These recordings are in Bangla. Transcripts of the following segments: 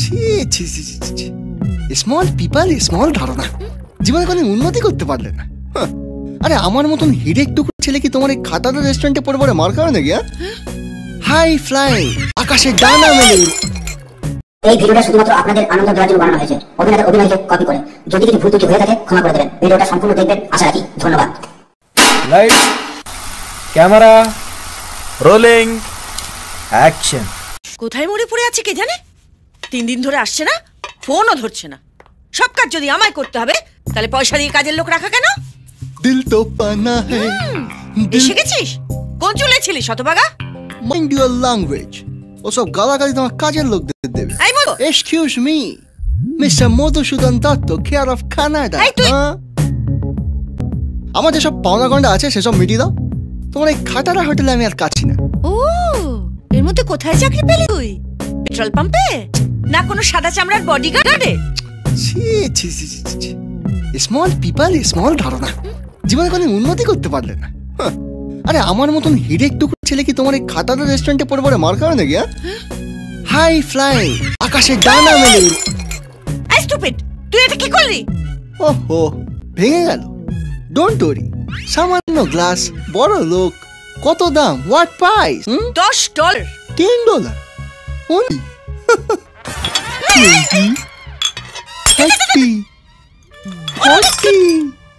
ছি ছি ছি ছি ছি, স্মল পিপল স্মল ধারণা, জীবনে কোনো উন্নতি করতে পারলে না। আরে আমার মতন হিরেক টুকরো ছেলে কি তোমার এই খাতাটা রেস্টুরেন্টে পড়ে পড়ে মার খাবে নাকি? হাই ফ্লাই, আকাশে ডানা মেলে। এই ভিডিওটা শুধুমাত্র আপনাদের আনন্দ দেওয়ার জন্য বানানো হয়েছে, অভিনেতা অভিনয়কে কপি করে। যদি কিছু ভুল ত্রুটি হয়ে থাকে ক্ষমা করে দেবেন। ভিডিওটা সম্পূর্ণ দেখবেন আশা রাখি। ধন্যবাদ। Light, camera, rolling, action. কোথায় মরে পড়ে আছে কে জানে? 3 দিন ধরে আসছে না, ফোনও ধরছে না। সব কাজ যদি আমায় করতে হবে তাহলে পয়সা দিয়ে কাজের লোক রাখা কেন? দিল তো পানা হ্যায়। এসে গেছিস? কোন চুলে ছিলিস শতভাগা? Mind your language. ওসব গালাগালি তোমার কাজের লোকদের দেবে। Excuse me, mister Madhusudan Dutta, care of Canada. আমার যেসব পাওনা গন্ডা আছে সেসব মিটিয়ে দাও। তোমার এই খাটারা হোটেলে আমি আর কাছি না। ও, এর মধ্যে কোথায় চাকরি পেলি তুই? পেট্রোল পাম্পে না কোনো সাদা চামড়ার বডিগার্ডে? ছি ছি ছি ছি ছি, স্মল পিপল স্মল ধারণা, জীবনে কোনো উন্নতি করতে পারলে না। আরে আমার মতন হিরেক টুকরো ছেলে কি তোমার এই খাতাটা রেস্টুরেন্টে পড়ে পড়ে মার খাবে নাকি? হাই ফ্লাই, আকাশে ডানা মেলে। এই স্টুপিড, তুই এটা কি করলি? ওহো, ভেঙে গেল। ডোন্ট ওরি, সামান্য গ্লাস, বড় লোক। কত দাম? What price? $10। $10 only? 40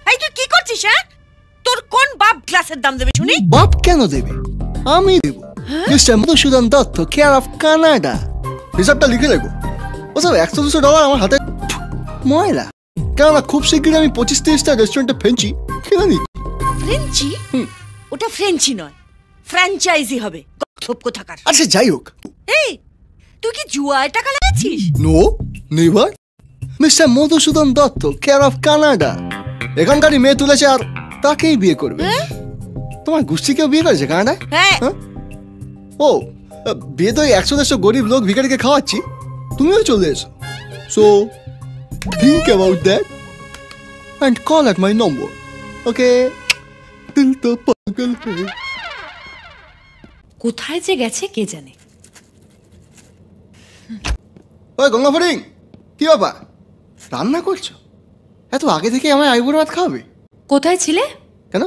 এই তুই কি করছিস? তোর কোন বাপ গ্লাসের দাম দেবে শুনি? বাপ কেন দেবে? আমি দেব। Mister Madhusudan Dutta, care of Canada. হিসাবটা লিখে রাখো। ওসব $100-200 আমার হাতে ময়লা। কেননা খুব শীঘ্রই আমি 25-30টা রেস্টুরেন্টে ফ্রেঞ্চি কিনে নিচ্ছি। ফ্রেঞ্চি? ওটা ফ্রেঞ্চি নয়, ফ্র্যাঞ্চাইজি হবে। গথপ কোথাকার। আচ্ছা যাই হোক। এই তুই কি জুয়ায় টাকা লাগাচ্ছিস? No, never. Mister Madhusudan Dutta, care of Canada, এখানকারই মেয়ে তুলেছে আর তাকেই বিয়ে করবে। তোমার গোষ্ঠীকেও বিয়ে করেছে কানাডায়? হ্যাঁ। ও, বিয়ে তো 100-150 গরিব লোক ভিখারিকে খাওয়াচ্ছি, তুমিও চলে এসো। So think about that and call at my number. Okay? দিল তো পাগল হয়ে। কোথায় যে গেছে কে জানে। ওই গঙ্গা ফরিং, কি ব্যাপার? রান্না করছো? এত আগে থেকে আমায় আইবুড়ো ভাত খাওয়াবে? কোথায় ছিলে? কেন?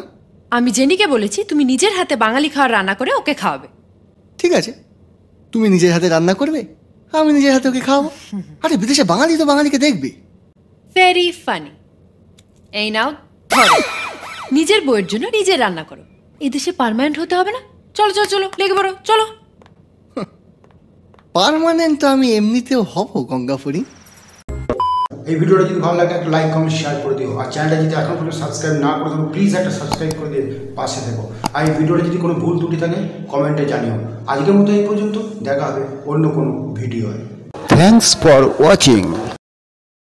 আমি জেনিকে বলেছি তুমি নিজের হাতে বাঙালি খাবার রান্না করে ওকে খাওয়াবে। ঠিক আছে, তুমি নিজের হাতে রান্না করবে, আমি নিজের হাতে ওকে খাওয়াবো। আরে বিদেশে বাঙালি তো বাঙালিকে দেখবে। Very funny. এই নাও ধরো, নিজের বউয়ের জন্য নিজের রান্না করো। এদেশে পার্মানেন্ট হতে হবে না। চলো চলো চলো, লেগে পড়ো, চলো। পার্মানেন্ট তো আমি এমনিতেও হব গঙ্গা ফরিং। এই ভিডিওটা যদি ভালো লাগে একটা লাইক কমেন্ট শেয়ার করে দিও। আর চ্যানেলটা যদি এখন পর্যন্ত সাবস্ক্রাইব না করে থাকো প্লিজ একটা সাবস্ক্রাইব করে দিয়ে পাশে থেকো। আর এই ভিডিওটা যদি কোনো ভুল ত্রুটি থাকে কমেন্টে জানিও। আজকের মতো এই পর্যন্ত, দেখা হবে অন্য কোনো ভিডিওয়। Thanks for watching.